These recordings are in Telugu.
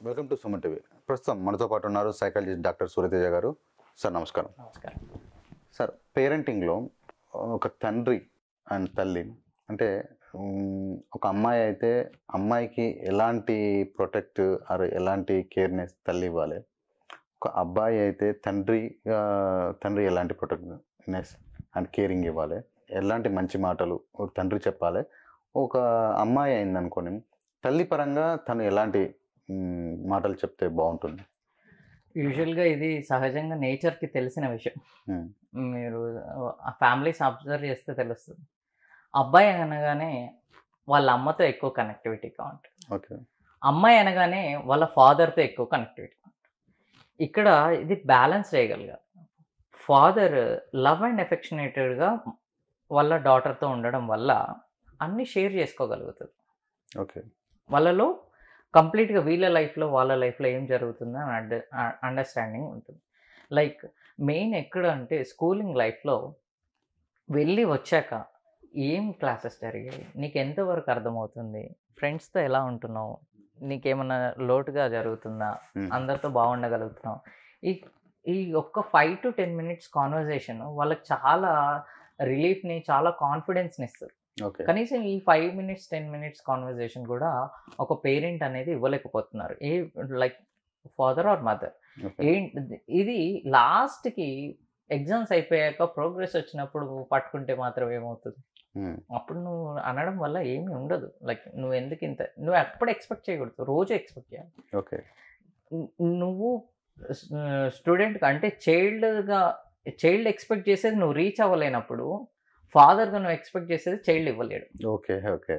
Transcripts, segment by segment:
Welcome to Suman TV. ప్రస్తుతం మనతో పాటు ఉన్నారు సైకాలజిస్ట్ డాక్టర్ సూర్యతేజ గారు. సార్ నమస్కారం. నమస్కారం సార్, పేరెంటింగ్లో ఒక తండ్రి అండ్ తల్లి అంటే ఒక అమ్మాయి అయితే అమ్మాయికి ఎలాంటి ప్రొటెక్ట్ ఆర్ ఎలాంటి కేర్నెస్ తల్లి ఇవ్వాలి, ఒక అబ్బాయి అయితే తండ్రి ఎలాంటి ప్రొటెక్ట్నెస్ అండ్ కేరింగ్ ఇవ్వాలి, ఎలాంటి మంచి మాటలు ఒక తండ్రి చెప్పాలి, ఒక అమ్మాయి అయిందనుకోని తల్లి పరంగా తను ఎలాంటి మాటలు చెప్తే బాగుంటుంది? యూజువల్గా ఇది సహజంగా నేచర్కి తెలిసిన విషయం. మీరు ఆ ఫ్యామిలీస్ అబ్జర్వ్ చేస్తే తెలుస్తుంది. అబ్బాయి అనగానే వాళ్ళ అమ్మతో ఎక్కువ కనెక్టివిటీగా ఉంటుంది, ఓకే. అమ్మాయి అనగానే వాళ్ళ ఫాదర్తో ఎక్కువ కనెక్టివిటీ ఉంటుంది. ఇక్కడ ఇది బ్యాలెన్స్ చేయగలగాలి. ఫాదర్ లవ్ అండ్ ఎఫెక్షనేటెడ్గా వాళ్ళ డాటర్తో ఉండడం వల్ల అన్నీ షేర్ చేసుకోగలుగుతుంది. ఓకే. వాళ్ళలో కంప్లీట్గా వీళ్ళ లైఫ్లో వాళ్ళ లైఫ్లో ఏం జరుగుతుందో అని అండర్స్టాండింగ్ ఉంటుంది. లైక్ మెయిన్ ఎక్కడ అంటే స్కూలింగ్ లైఫ్లో వెళ్ళి వచ్చాక ఏం క్లాసెస్ జరిగాయి, నీకు ఎంతవరకు అర్థమవుతుంది, ఫ్రెండ్స్తో ఎలా ఉంటున్నావు, నీకేమన్నా లోటుగా జరుగుతుందా, అందరితో బాగుండగలుగుతున్నావు, ఈ ఈ ఒక్క 5 to 10 minutes కాన్వర్జేషన్ వాళ్ళకి చాలా రిలీఫ్ని, చాలా కాన్ఫిడెన్స్ని ఇస్తారు. కనీసం ఈ 5 minutes 10 minutes కాన్వర్జేషన్ కూడా ఒక పేరెంట్ అనేది ఇవ్వలేకపోతున్నారు, లైక్ ఫాదర్ ఆర్ మదర్. ఇది లాస్ట్కి ఎగ్జామ్స్ అయిపోయాక ప్రోగ్రెస్ వచ్చినప్పుడు పట్టుకుంటే మాత్రం ఏమవుతుంది, అప్పుడు నువ్వు అనడం వల్ల ఏమీ ఉండదు. లైక్ నువ్వు ఎందుకు నువ్వు ఎప్పుడు ఎక్స్పెక్ట్ చేయకూడదు, రోజు ఎక్స్పెక్ట్ చేయాలి. ఓకే. నువ్వు స్టూడెంట్ అంటే చైల్డ్ ఎక్స్పెక్ట్ చేసేది నువ్వు రీచ్ అవ్వలేనప్పుడు ఫాదర్గా నువ్వు ఎక్స్పెక్ట్ చేసేది చైల్డ్ ఇవ్వలేడు. ఓకే. ఓకే.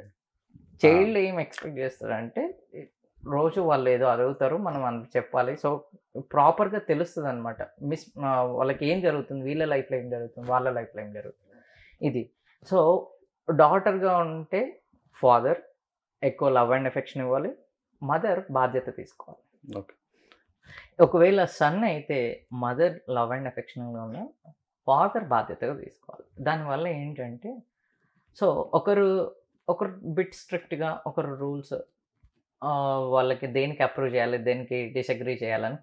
చైల్డ్ ఏం ఎక్స్పెక్ట్ చేస్తారంటే రోజు వాళ్ళు ఏదో అడుగుతారు, మనం అంత చెప్పాలి. సో ప్రాపర్గా తెలుస్తుంది అనమాట వాళ్ళకి ఏం జరుగుతుంది, వీళ్ళ లైఫ్లో ఏం జరుగుతుంది, వాళ్ళ లైఫ్లో ఏం జరుగుతుంది. ఇది సో డాటర్గా ఉంటే ఫాదర్ ఎక్కువ లవ్ అండ్ ఎఫెక్షన్ ఇవ్వాలి, మదర్ బాధ్యత తీసుకోవాలి. ఓకే. ఒకవేళ సన్ అయితే మదర్ లవ్ అండ్ ఎఫెక్షన్గా ఉన్న ఫాదర్ బాధ్యతగా తీసుకోవాలి. దానివల్ల ఏంటంటే సో ఒకరు బిట్ స్ట్రిక్ట్గా, ఒకరు రూల్స్ వాళ్ళకి దేనికి అప్రూవ్ చేయాలి, దేనికి డిసగ్రీ చేయాలని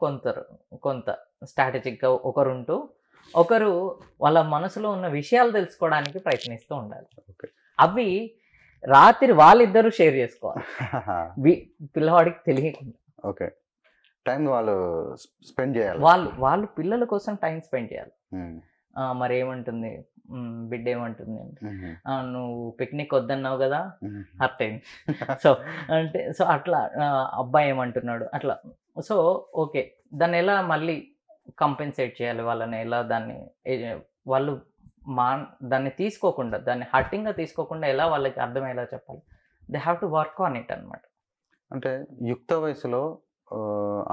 కొంత స్ట్రాటజిక్గా ఒకరుంటూ ఒకరు వాళ్ళ మనసులో ఉన్న విషయాలు తెలుసుకోవడానికి ప్రయత్నిస్తూ ఉండాలి. అవి రాత్రి వాళ్ళిద్దరూ షేర్ చేసుకోవాలి, పిల్లవాడికి తెలియకుండా. ఓకే. టైం వాళ్ళు స్పెండ్ చేయాలి, వాళ్ళు పిల్లల కోసం టైం స్పెండ్ చేయాలి. మరి ఏమంటుంది బిడ్డ, ఏమంటుంది, నువ్వు పిక్నిక్ వద్దన్నావు కదా, హర్ట్ అయింది. సో అట్లా అబ్బాయి ఏమంటున్నాడు అట్లా. సో ఓకే, దాన్ని ఎలా మళ్ళీ కంపెన్సేట్ చేయాలి, వాళ్ళని ఎలా వాళ్ళు దాన్ని తీసుకోకుండా, దాన్ని హర్టింగ్గా తీసుకోకుండా ఎలా వాళ్ళకి అర్థమయ్యేలా చెప్పాలి. They have to work on it అనమాట. అంటే యుక్త వయసులో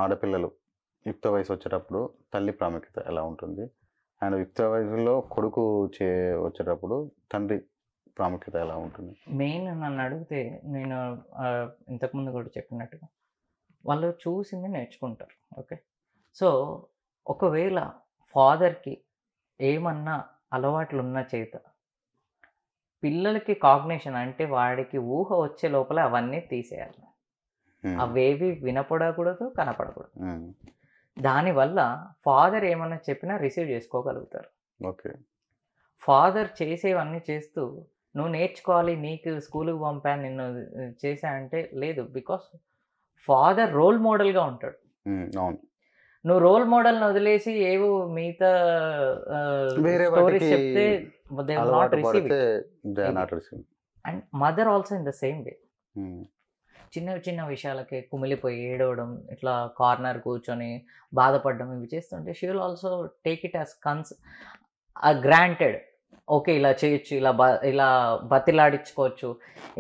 ఆడపిల్లలు యుక్త వయసు వచ్చేటప్పుడు తల్లి ప్రాముఖ్యత ఎలా ఉంటుంది, అండ్ యుక్త వయసులో కొడుకు వచ్చేటప్పుడు తండ్రి ప్రాముఖ్యత ఎలా ఉంటుంది? మెయిన్ నన్ను అడిగితే నేను ఇంతకుముందు కూడా చెప్పినట్టుగా వాళ్ళు చూసింది నేర్చుకుంటారు. ఓకే. సో ఒకవేళ ఫాదర్కి ఏమన్నా అలవాట్లు ఉన్న చేత పిల్లలకి కాగ్నిషన్ అంటే వాడికి ఊహ వచ్చే లోపల అవన్నీ తీసేయాలి, అవేవి వినపడకూడదు, కనపడకూడదు. దానివల్ల ఫాదర్ ఏమన్నా చెప్పినా రిసీవ్ చేసుకోగలుగుతారు. ఓకే. ఫాదర్ చేసేవన్నీ చేస్తూ నువ్వు నేర్చుకోవాలి, నీకు స్కూల్కి పంపాను, నిన్ను చేశా అంటే లేదు, బికాస్ ఫాదర్ రోల్ మోడల్గా ఉంటాడు. అవును. నువ్వు రోల్ మోడల్ని వదిలేసి ఏవో మిగతా స్టోరీస్ చెప్తే they will not receive it. And mother also in the same way. చిన్న విషయాలకి కుమిలిపోయి ఏడవడం, ఇట్లా కార్నర్ కూర్చొని బాధపడడం, ఇవి చేస్తుంటే she will also take it as granted. Okay, ఇలా చేయొచ్చు, ఇలా బతిలాడించుకోవచ్చు,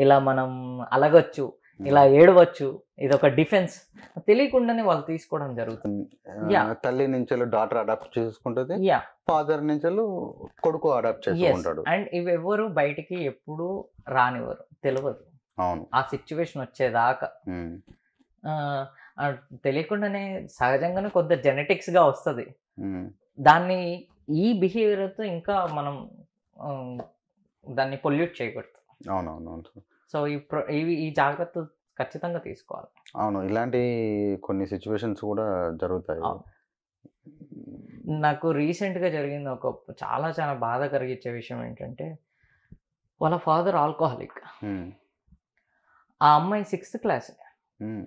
ఇలా మనం అలగొచ్చు, ఇలా ఏడవచ్చు, ఇది ఒక డిఫెన్స్ తెలియకుండానే వాళ్ళు తీసుకోవడం జరుగుతుంది. తల్లి నుంచి డాటర్ అడాప్ట్ చేసుకుంటుంది, ఫాదర్ నుంచి కొడుకు అడాప్ట్ చేసుకుంటాడు. అండ్ ఇవి ఎవరు బయటికి ఎప్పుడు రానివ్వరు, తెలియదు. అవును. ఆ సిచ్యువేషన్ వచ్చేదాకా తెలియకుండానే సహజంగానే కొంత జెనెటిక్స్గా వస్తుంది. దాన్ని ఈ బిహేవియర్తో ఇంకా మనం దాన్ని పొల్యూట్ చేయకూడదు. అవునవును. సో ఈ జాగ్రత్తలు ఖచ్చితంగా తీసుకోవాలి. అవును. ఇలాంటి కొన్ని సిట్యుయేషన్స్ కూడా జరుగుతాయి. అవును. నాకు రీసెంట్‌గా జరిగింది చాలా చాలా బాధ కలిగించే విషయం ఏంటంటే, వాళ్ళ ఫాదర్ ఆల్కహాలిక్. హ్మ్. ఆ అమ్మాయి 6థ్ క్లాస్. హ్మ్.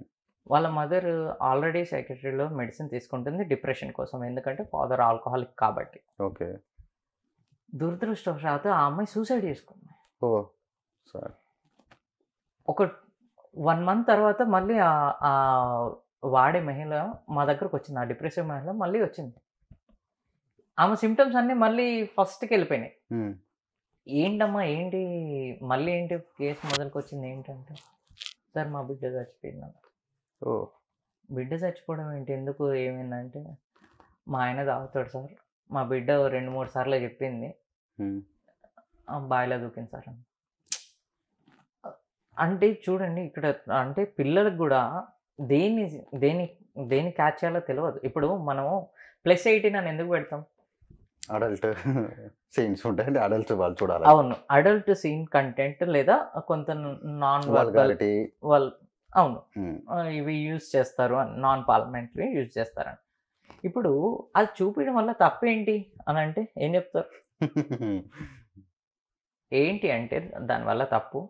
వాళ్ళ మదర్ ఆల్రెడీ సైకియాట్రీలో మెడిసిన్ తీసుకుంటుంది డిప్రెషన్ కోసం. ఎందుకంటే ఫాదర్ ఆల్కహాలిక్ కాబట్టి. ఓకే. దురదృష్టవశాత్తు ఆ అమ్మాయి సూసైడ్ చేసుకుంది. ఓహ్! సారీ. ఒక 1 మంత్ తర్వాత మళ్ళీ వాడే మహిళ మా దగ్గరకొచ్చింది. ఆ డిప్రెసివ్ మహిళ మళ్ళీ వచ్చింది. ఆమె సింప్టమ్స్ అన్నీ మళ్ళీ ఫస్ట్‌కెళ్ళిపోయినాయి. హ్మ్. ఏంటమ్మా ఏంటి మళ్ళీ ఏంటి కేస్ మొదలుకొచ్చింది ఏంటంటే, సార్ మా బిడ్డ చచ్చిపోయిందన్నారు. ఓహ్! బిడ్డ చచ్చిపోవడం ఏంటి? ఎందుకు ఏమైందంటే, మా ఆయన తాగుతాడు సార్. మా బిడ్డ 2, 3 సార్లు చెప్పింది. హ్మ్. బావిలో దూకింది సార్ అని. అంటే చూడండి ఇక్కడ అంటే పిల్లలకి గూడా దేన్ని దేన్ని దేన్ని క్యాచ్ చేయాలో తెలవదు. ఇప్పుడు మనము +18 అని ఎందుకు పెడతాం? అడల్ట్ సీన్స్ ఉంటాయండి. అడల్ట్స్ వాళ్ళు చూడాలి. అవును. అడల్ట్ సీన్ కంటెంట్ లేదా కొంత నాన్ వర్బల్ వల్గారిటీ. అవును. హ్మ్. ఇవి యూజ్ చేస్తారు అని నాన్ పార్లమెంటరీ యూజ్ చేస్తారని. ఇప్పుడు అది చూపియడం వల్ల తప్పేంటి అనంటే ఏం చెప్తారు? ఏంటి అంటే దానివల్ల తప్పు.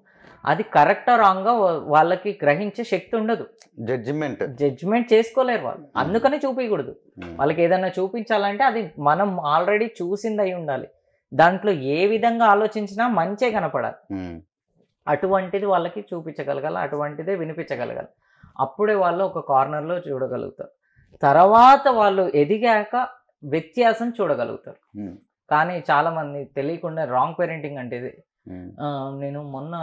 అది కరెక్టా రాంగా వాళ్ళకి గ్రహించే శక్తి ఉండదు. జడ్జిమెంట్ చేసుకోలేరు వాళ్ళు. అందుకనే చూపియకూడదు. వాళ్ళకి ఏదైనా చూపించాలంటే అది మనం ఆల్రెడీ చూసింది అయి ఉండాలి. దాంట్లో ఏ విధంగా ఆలోచించినా మంచే కనపడాలి. అటువంటిది వాళ్ళకి చూపించగలగాలి. అటువంటిదే వినిపించగలగాలి. అప్పుడే వాళ్ళు ఒక కార్నర్‌లో చూడగలుగుతారు. తర్వాత వాళ్ళు ఎదిగాక వ్యత్యాసం చూడగలుగుతారు. కానీ చాలామంది తెలియకుండా రాంగ్ పేరెంటింగ్ అంటే ఇది. నేను మొన్న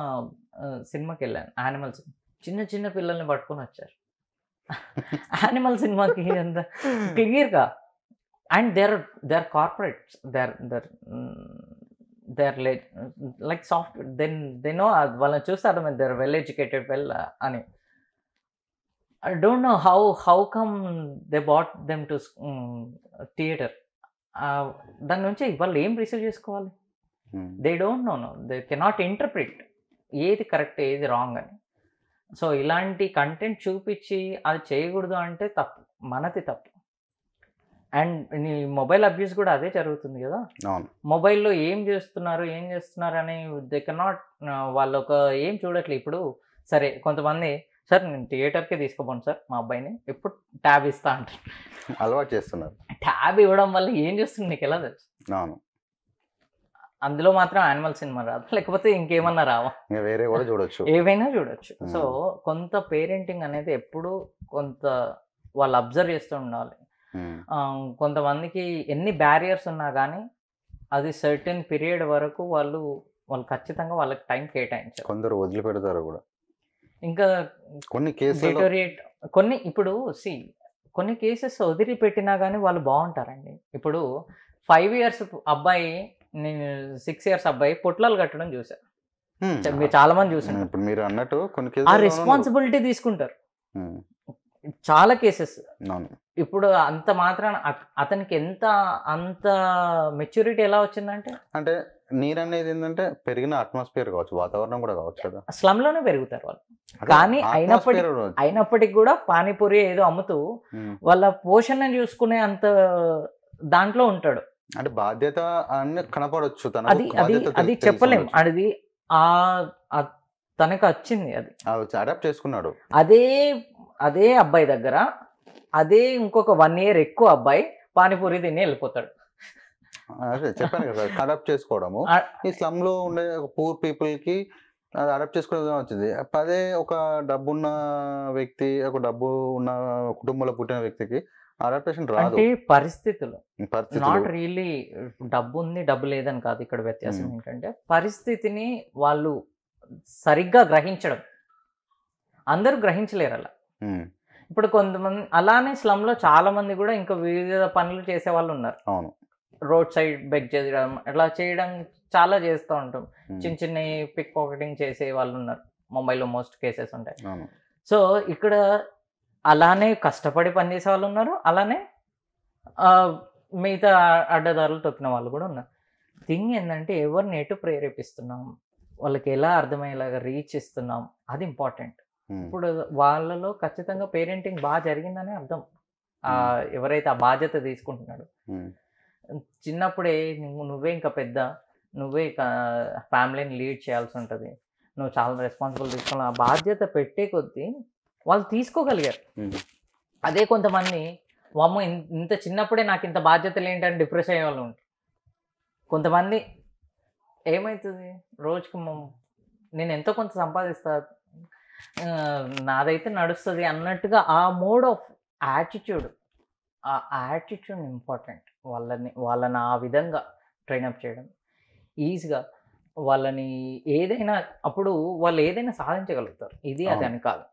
సినిమాకెళ్ళాను. Animal cinema. చిన్న చిన్న పిల్లల్ని పట్టుకొని వచ్చారు. యానిమల్ సినిమాకి అంత క్లియర్‌గా and they are corporates. They are like software. They know వాళ్ళని చూస్తే అర్థమైంది. దే ఆర్ వెల్ ఎడ్యుకేటెడ్ అని. I don't know how come they bought them to theatre. దాని నుంచి వాళ్ళు ఏం రిసీవ్ చేసుకోవాలి? They don't know. They cannot interpret ఏది కరెక్ట్ ఏది రాంగ్ అని. సో ఇలాంటి కంటెంట్ చూపించి అది చేయకూడదు అంటే తప్పు, మనది తప్పు. అండ్ నీ మొబైల్ అబ్యూస్ కూడా అదే జరుగుతుంది కదా. మొబైల్లో ఏం చేస్తున్నారు అని దే కెనాట్ వాళ్ళు ఏం చూడట్లేదు. ఇప్పుడు సరే కొంతమంది సార్ నేను థియేటర్కే తీసుకుపోను సార్ మా అబ్బాయిని, ఎప్పుడు ట్యాబ్ ఇస్తా అంటారు. అలవాటు చేస్తున్నారు. ట్యాబ్ ఇవ్వడం వల్ల ఏం చేస్తుంది నీకు ఎలా తెలుసు? అందులో మాత్రం యానిమల్ సినిమా రాదు, లేకపోతే ఇంకేమన్నా రావా? వేరే కూడా చూడొచ్చు, ఏవైనా చూడొచ్చు. సో కొంత పేరెంటింగ్ అనేది ఎప్పుడు కొంత వాళ్ళు అబ్జర్వ్ చేస్తూ ఉండాలి. కొంతమందికి ఎన్ని బ్యారియర్స్ ఉన్నా కానీ అది సర్టెన్ పీరియడ్ వరకు వాళ్ళు ఖచ్చితంగా వాళ్ళకి టైం కేటాయించారు. కొందరు వదిలిపెడతారు కూడా. ఇంకా కొన్ని ఇప్పుడు కొన్ని కేసెస్ వదిలిపెట్టినా కానీ వాళ్ళు బాగుంటారండి. ఇప్పుడు 5 years అబ్బాయి, నేను 6 years అబ్బాయి పొట్లాలు కట్టడం చూసారు. మీరు చాలా మంది చూసారు. ఇప్పుడు మీరు అన్నట్టు కొన్ని ఆ రెస్పాన్సిబిలిటీ తీసుకుంటారు చాలా కేసెస్. ఇప్పుడు అంత మాత్రాన అతనికి అంత మెచ్యూరిటీ ఎలా వచ్చిందంటే, అంటే నీరు అనేది ఏంటంటే పెరిగిన అట్మాస్ఫియర్ కావచ్చు, వాతావరణం కూడా కావచ్చు కదా. స్లమ్ లోనే పెరుగుతారు వాళ్ళు. కానీ అయినప్పటికీ కూడా పానీపూరి ఏదో అమ్ముతూ వాళ్ళ పోషణ చూసుకునే అంత దాంట్లో ఉంటాడు. అంటే బాధ్యత అని కనపడవచ్చు. అది చెప్పలేం. అది తనకు వచ్చింది, అది అడాప్ట్ చేసుకున్నాడు. అదే అబ్బాయి దగ్గర అదే ఇంకొక 1 year ఎక్కువ అబ్బాయి పానీపూరి తిని వెళ్ళిపోతాడు. అదే చెప్పాను కదా, అడాప్ట్ చేసుకోవడము. ఈ స్లమ్ లో ఉండే పూర్ పీపుల్ కి అది అడాప్ట్ చేసుకోవడం వచ్చింది. అదే ఒక డబ్బున్న వ్యక్తి, ఒక డబ్బు ఉన్న కుటుంబంలో పుట్టిన వ్యక్తికి అడాప్టేషన్ రాదు. అంటే పరిస్థితులు నాట్ రియల్లీ డబ్బు ఉంది డబ్బు లేదని కాదు. ఇక్కడ వ్యత్యాసం ఏంటంటే పరిస్థితిని వాళ్ళు సరిగ్గా గ్రహించడం. అందరూ గ్రహించలేరు అలా. ఇప్పుడు కొంతమంది అలానే స్లమ్ లో చాలా మంది కూడా ఇంకా వివిధ పనులు చేసే వాళ్ళు ఉన్నారు. అవును, రోడ్ సైడ్ బెగ్ చేయడం, అట్లా చేయడం చాలా చేస్తూ ఉంటాం. చిన్న పిక్ పాకెటింగ్ చేసే వాళ్ళు ఉన్నారు. ముంబైలో మోస్ట్ కేసెస్ ఉంటాయి. సో ఇక్కడ అలానే కష్టపడి పనిచేసే వాళ్ళు ఉన్నారు, అలానే మిగతా అడ్డదారులు తొక్కిన వాళ్ళు కూడా ఉన్నారు. థింగ్ ఏంటంటే ఎవరిని ఎటు ప్రేరేపిస్తున్నాం, వాళ్ళకి ఎలా అర్థమయ్యేలాగా రీచ్ ఇస్తున్నాం, అది ఇంపార్టెంట్. ఇప్పుడు వాళ్ళలో ఖచ్చితంగా పేరెంటింగ్ బాగా జరిగిందని అర్థం. ఎవరైతే ఆ బాధ్యత తీసుకుంటున్నాడు చిన్నప్పుడే నువ్వే ఇంకా పెద్ద, నువ్వే ఫ్యామిలీని లీడ్ చేయాల్సి ఉంటుంది, నువ్వు చాలా రెస్పాన్సిబుల్ తీసుకోవాలి, ఆ బాధ్యత పెట్టే కొద్దీ వాళ్ళు తీసుకోగలిగారు. అదే కొంతమంది వామ్మో ఇంత చిన్నప్పుడే నాకు ఇంత బాధ్యతలు ఏంటని డిప్రెస్ అయ్యే వాళ్ళు ఉంటారు. కొంతమంది ఏమవుతుంది, రోజుకి నేను ఎంతో కొంత సంపాదిస్తా, నాదైతే నడుస్తుంది అన్నట్టుగా ఆ మోడ్ ఆఫ్ యాటిట్యూడ్, ఆ యాటిట్యూడ్ ఇంపార్టెంట్. వాళ్ళని ఆ విధంగా ట్రైనప్ చేయడం ఈజీగా వాళ్ళని ఏదైనా అప్పుడు వాళ్ళు ఏదైనా సాధించగలుగుతారు. ఇది అది అని కాదు.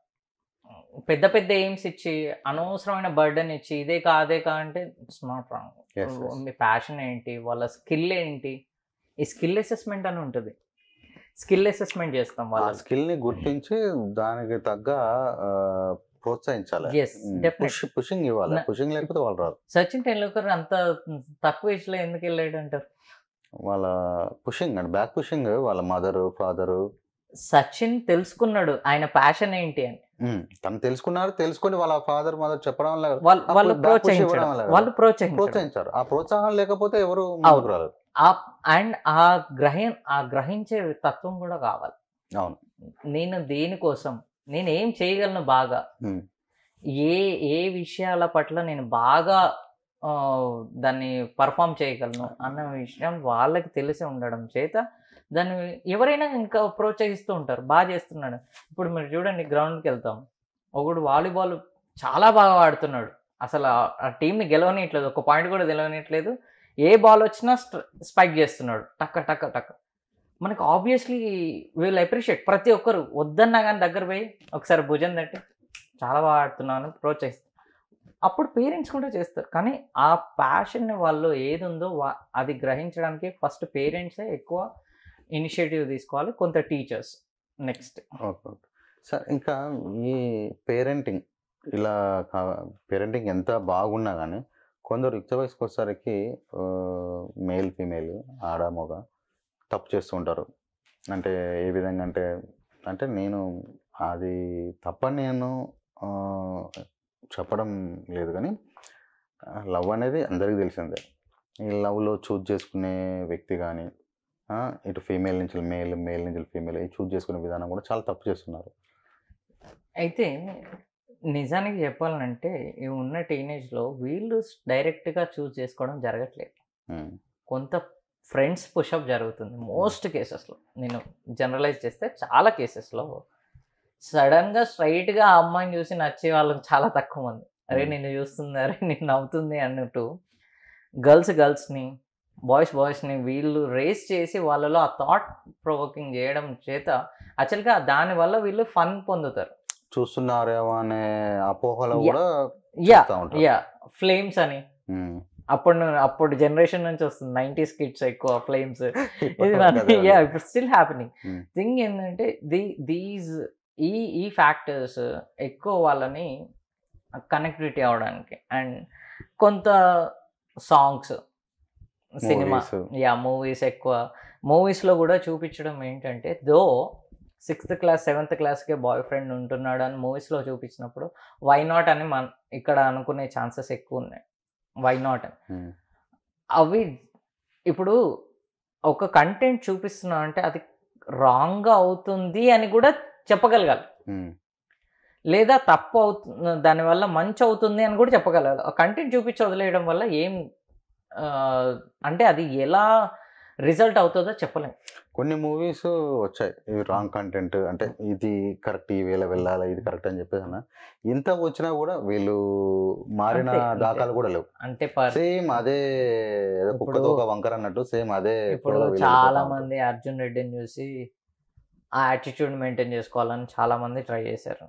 పెద్ద పెద్ద ఎయిమ్స్ ఇచ్చి అనవసరమైన బర్డెన్ ఇచ్చి ఇదే కా అదే కా అంటే it's not wrong. Me passion ఏంటి, వాళ్ళ స్కిల్ ఏంటి, ఈ స్కిల్ అసెస్మెంట్ అని ఉంటుంది. స్కిల్ అసెస్మెంట్ చేస్తాం, వాళ్ళ స్కిల్ని గుర్తించి దానికి తగ్గ ప్రోత్సహించాలి, పుషింగ్ ఇవ్వాలి. పుషింగ్ లేకపోతే వాళ్ళు రాదు. సచిన్ టెండూల్కర్ అంత తక్కువ ఏజ్లో ఎందుకు వెళ్ళాడు అంటారు? వాళ్ళ పుషింగ్ అండ్ బ్యాక్ పుషింగ్, వాళ్ళ మదరు ఫాదరు. సచిన్ తెలుసుకున్నాడు ఆయన ప్యాషన్ ఏంటి అని. తను తెలుసుకుని వాళ్ళ ఫాదర్ మదర్ చెప్పడం వాళ్ళు ప్రోత్సహించారు. ఆ ప్రోత్సాహం లేకపోతే ఎవరు ముందుకు రాలేదు. అండ్ ఆ గ్రహించే తత్వం కూడా కావాలి. అవును, నేను దేనికోసం నేను ఏం చేయగలను, బాగా ఏ విషయాల పట్ల నేను బాగా దాన్ని పర్ఫామ్ చేయగలను అన్న విషయం వాళ్ళకి తెలిసి ఉండడం చేత దాన్ని ఎవరైనా ఇంకా ప్రోత్సహిస్తూ ఉంటారు. బాగా చేస్తున్నాడు. ఇప్పుడు మీరు చూడండి, గ్రౌండ్కి వెళ్తాం, ఒకడు వాలీబాల్ చాలా బాగా ఆడుతున్నాడు, అసలు ఆ టీంని గెలవనీయట్లేదు, ఒక పాయింట్ కూడా గెలవనీయట్లేదు, ఏ బాల్ వచ్చినా స్పైక్ చేస్తున్నాడు, టక్క టక్క టక్క. మనకు ఆబ్వియస్లీ వీళ్ళు అప్రిషియేట్, ప్రతి ఒక్కరు వద్దన్నా కానీ దగ్గర పోయి ఒకసారి భుజం తట్టి చాలా బాగా ఆడుతున్నాను ప్రోత్సహిస్తారు. అప్పుడు పేరెంట్స్ కూడా చేస్తారు. కానీ ఆ ప్యాషన్ని వాళ్ళు ఏది ఉందో అది గ్రహించడానికి ఫస్ట్ పేరెంట్సే ఎక్కువ ఇనిషియేటివ్ తీసుకోవాలి, కొంత టీచర్స్ నెక్స్ట్. ఓకే సార్, ఇంకా ఈ పేరెంటింగ్ ఇలా పేరెంటింగ్ ఎంత బాగున్నా కానీ కొందరు యుక్త వయసుకు వచ్చేసరికి మేల్ ఫీమేల్ ఆడ మగ తప్పు చేస్తూ ఉంటారు. అంటే ఏ విధంగా అంటే నేను అది తప్పని నేను చెప్పడం లేదు, కానీ లవ్ అనేది అందరికీ తెలిసిందే. ఈ లవ్లో చూజ్ చేసుకునే వ్యక్తి కానీ ఇటు ఫీమేల్ నుంచి మేల్, మేల్ నుంచి ఫీమేల్ చూజ్ చేసుకునే విధానం కూడా చాలా తప్పు చేస్తున్నారు. అయితే నిజానికి చెప్పాలంటే ఈ ఉన్న టీనేజ్లో వీళ్ళు డైరెక్ట్గా చూజ్ చేసుకోవడం జరగట్లేదు. కొంత ఫ్రెండ్స్ పుషప్ జరుగుతుంది మోస్ట్ కేసెస్లో. నేను జనరలైజ్ చేస్తే చాలా కేసెస్లో సడన్గా స్ట్రైట్గా ఆ అమ్మాయిని చూసి నచ్చే వాళ్ళకి చాలా తక్కువ మంది. అరే నిన్ను చూస్తుంది, అరే నిన్ను నవ్వుతుంది అన్నట్టు గర్ల్స్ని బాయ్స్ని వీళ్ళు రేస్ చేసి వాళ్ళలో ఆ థాట్ ప్రొవోకింగ్ చేయడం చేత యాక్చువల్గా దానివల్ల వీళ్ళు ఫన్ పొందుతారు. చూస్తున్నారేమో అనే అపోహలో కూడా ఫ్లేమ్స్ అని అప్పుడు జనరేషన్ నుంచి వస్తుంది, 90s కిడ్స్ ఎక్కువ ఫ్లేమ్స్. ఇప్పుడు స్టిల్ హ్యాపెనింగ్. థింగ్ ఏంటంటే ఈ ఫ్యాక్టర్స్ ఎక్కువ వాళ్ళని కనెక్టివిటీ అవడానికి అండ్ కొంత సాంగ్స్, సినిమా, మూవీస్ ఎక్కువ మూవీస్లో కూడా చూపించడం ఏంటంటే దో 6th క్లాస్ 7th క్లాస్కే బాయ్ ఫ్రెండ్ ఉంటున్నాడు అని మూవీస్లో చూపించినప్పుడు వై నాట్ అని ఇక్కడ అనుకునే ఛాన్సెస్ ఎక్కువ ఉన్నాయి. వై నాట్ అని అవి ఇప్పుడు ఒక కంటెంట్ చూపిస్తున్నా అంటే అది రాంగ్గా అవుతుంది అని కూడా చెప్పగలగాలి, లేదా తప్పు అవుతుంది దానివల్ల మంచి అవుతుంది అని కూడా చెప్పగలగాలి. ఆ కంటెంట్ చూపించి వదిలేయడం వల్ల ఏం అంటే అది ఎలా రిజల్ట్ అవుతుందో చెప్పలేము. కొన్ని మూవీస్ వచ్చాయి ఇవి రాంగ్ కంటెంట్, అంటే ఇది కరెక్ట్, ఈ వేళ వెళ్ళాలి, ఇది కరెక్ట్ అని చెప్పేసి ఇంత వచ్చినా కూడా వీళ్ళు మారిన దాఖలు కూడా లేవు. అంటే సేమ్ అదే కుక్కతో ఒక వంకర అన్నట్టు సేమ్ అదే. ఇప్పుడు చాలా మంది అర్జున్ రెడ్డిని చూసి ఆ యాటిట్యూడ్ మెయింటైన్ చేసుకోవాలని చాలా మంది ట్రై చేశారు.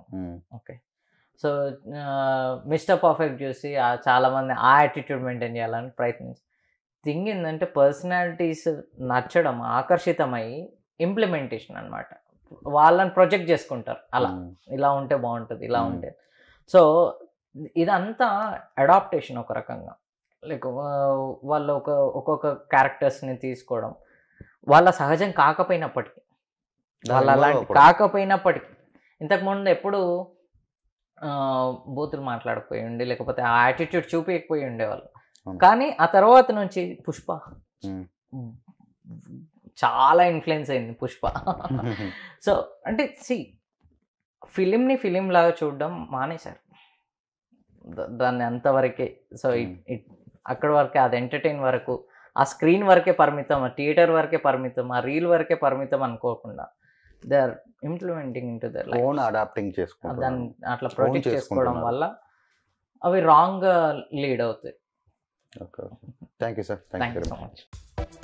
ఓకే, సో మిస్టర్ పర్ఫెక్ట్ చూసి చాలా మంది ఆ యాటిట్యూడ్ మెయింటైన్ చేయాలని ప్రయత్నించారు. థింగ్ ఏంటంటే పర్సనాలిటీస్ నచ్చడం, ఆకర్షితమై ఇంప్లిమెంటేషన్ అనమాట, వాళ్ళని ప్రొజెక్ట్ చేసుకుంటారు. అలా ఇలా ఉంటే బాగుంటుంది, ఇలా ఉంటే. సో ఇదంతా అడాప్టేషన్ ఒక రకంగా. లైక్ వాళ్ళు ఒక్కొక్క క్యారెక్టర్స్ని తీసుకోవడం, వాళ్ళ సహజం కాకపోయినప్పటికీ, వాళ్ళు అలాంటి కాకపోయినప్పటికీ ఇంతకుముందు ఎప్పుడు బూతులు మాట్లాడకపోయి ఉండి లేకపోతే ఆ యాటిట్యూడ్ చూపించకపోయి ఉండేవాళ్ళు. అవును. కానీ ఆ తర్వాత నుంచి పుష్ప ఉమ్. చాలా ఇన్ఫ్లుయెన్స్ అయింది పుష్ప. సో అంటే ఫిలింని ఫిలిం లాగా చూడడం మానేశారు. దాన్ని అంతవరకే. సో అక్కడి వరకే, అది ఎంటర్టైన్ వరకు, ఆ స్క్రీన్ వరకే పరిమితం, ఆ థియేటర్ వరకే పరిమితం, ఆ రీల్ వరకే పరిమితం అనుకోకుండా they are implementing in to their life. Own adapting దాన్ని చేసుకుంటున్నాను. అట్లా ప్రొటెక్ట్ చేసుకోవడం చేసుకుంటున్నారు. వల్ల అవి రాంగ్గా లీడ్ అవుతాయి. Okay. Thank you sir. Thank thank you you very so much. Much.